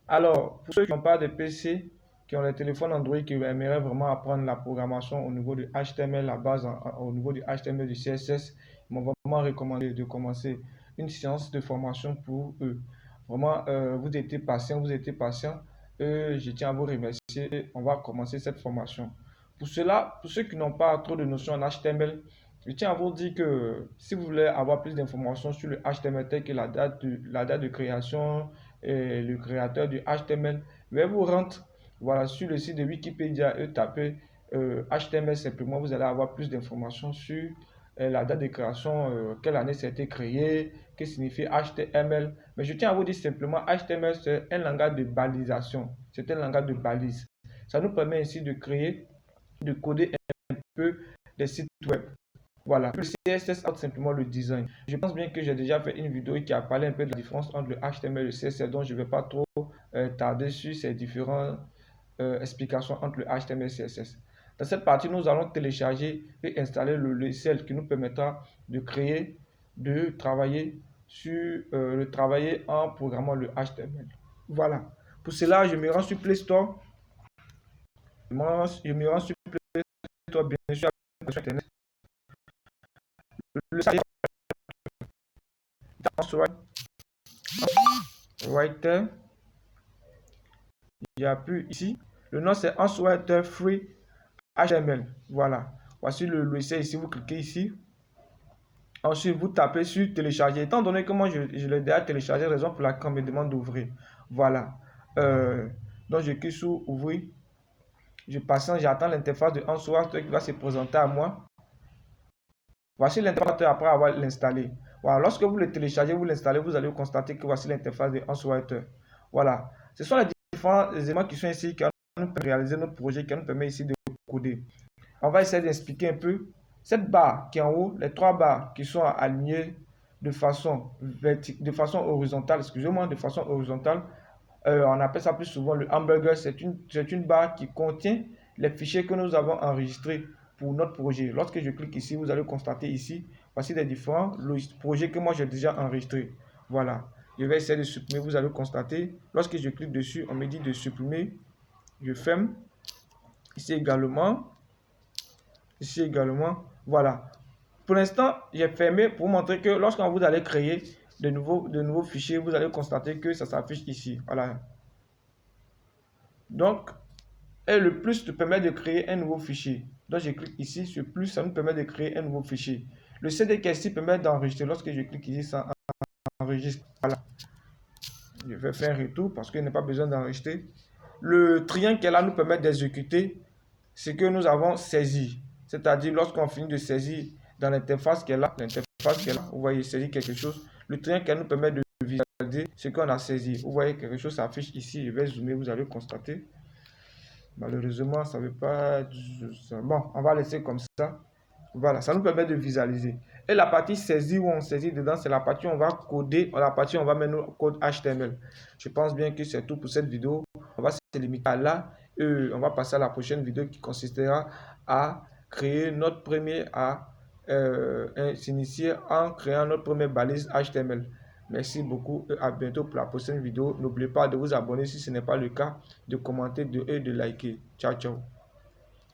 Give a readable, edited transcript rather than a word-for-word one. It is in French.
Alors, pour ceux qui n'ont pas de PC, qui ont les téléphones Android, qui aimeraient vraiment apprendre la programmation au niveau du HTML, la base au niveau du HTML, du CSS, ils m'ont vraiment recommandé de commencer une séance de formation pour eux. Vraiment, vous étiez patient, vous étiez patient. Je tiens à vous remercier. On va commencer cette formation. Pour cela, pour ceux qui n'ont pas trop de notions en HTML, je tiens à vous dire que si vous voulez avoir plus d'informations sur le HTML, tel que la date de création et le créateur du HTML, veuillez vous rendre voilà, sur le site de Wikipédia et tapez HTML simplement. Vous allez avoir plus d'informations sur la date de création, quelle année ça a été créé, que signifie HTML. Mais je tiens à vous dire simplement, HTML c'est un langage de balisation, c'est un langage de balise. Ça nous permet ainsi de créer, de coder un peu des sites web. Voilà, le CSS tout simplement le design. Je pense bien que j'ai déjà fait une vidéo qui a parlé un peu de la différence entre le HTML et le CSS, donc je ne vais pas trop tarder sur ces différentes explications entre le HTML et le CSS. Dans cette partie, nous allons télécharger et installer le logiciel qui nous permettra de créer, de travailler travailler en programmant le HTML. Voilà. Pour cela, je me rends sur Play Store. Je me rends sur Play Store, bien sûr, sur Internet. Le site Writer. Il y a plus ici. Le nom c'est Answriter Free HTML. Voilà. Voici le logiciel ici. Vous cliquez ici. Ensuite, vous tapez sur télécharger. Étant donné que moi, je l'ai déjà téléchargé, raison pour laquelle on me demande d'ouvrir. Voilà. Donc, je clique sur ouvrir. Je patiente, j'attends l'interface de Answriter qui va se présenter à moi. Voici l'interface après avoir l'installé. Voilà. Lorsque vous le téléchargez, vous l'installez, vous allez constater que voici l'interface de Answriter. Voilà. Ce sont les différents éléments qui sont ici qui nous permettent de réaliser notre projet, qui nous permet ici de coder. On va essayer d'expliquer un peu. Cette barre qui est en haut, les trois barres qui sont alignées de façon horizontale, excusez-moi, de façon horizontale, on appelle ça plus souvent le hamburger. C'est une barre qui contient les fichiers que nous avons enregistrés pour notre projet. Lorsque je clique ici, vous allez constater ici, voici les différents projets que moi j'ai déjà enregistrés. Voilà. Je vais essayer de supprimer, vous allez constater. Lorsque je clique dessus, on me dit de supprimer. Je ferme. Ici également. Ici également. Voilà. Pour l'instant, j'ai fermé pour montrer que lorsqu'on vous allez créer de nouveaux fichiers, vous allez constater que ça s'affiche ici. Voilà. Donc, et le plus nous permet de créer un nouveau fichier. Donc, je clique ici sur plus, ça nous permet de créer un nouveau fichier. Le CDK ici permet d'enregistrer. Lorsque je clique ici, ça enregistre. Voilà. Je vais faire un retour parce qu'il n'y a pas besoin d'enregistrer. Le triangle qui est là nous permet d'exécuter ce que nous avons saisi. C'est-à-dire, lorsqu'on finit de saisir dans l'interface qui est là, vous voyez, saisir quelque chose. Le triangle qui nous permet de visualiser ce qu'on a saisi. Vous voyez, quelque chose s'affiche ici. Je vais zoomer, vous allez constater. Malheureusement, ça ne veut pas... Bon, on va laisser comme ça. Voilà, ça nous permet de visualiser. Et la partie saisie où on saisit dedans, c'est la partie où on va coder, la partie où on va mettre nos codes HTML. Je pense bien que c'est tout pour cette vidéo. On va se limiter à là. Et on va passer à la prochaine vidéo qui consistera à créer notre premier, s'initier en créant notre première balise HTML. Merci beaucoup et à bientôt pour la prochaine vidéo. N'oubliez pas de vous abonner si ce n'est pas le cas, de commenter et de liker. Ciao, ciao.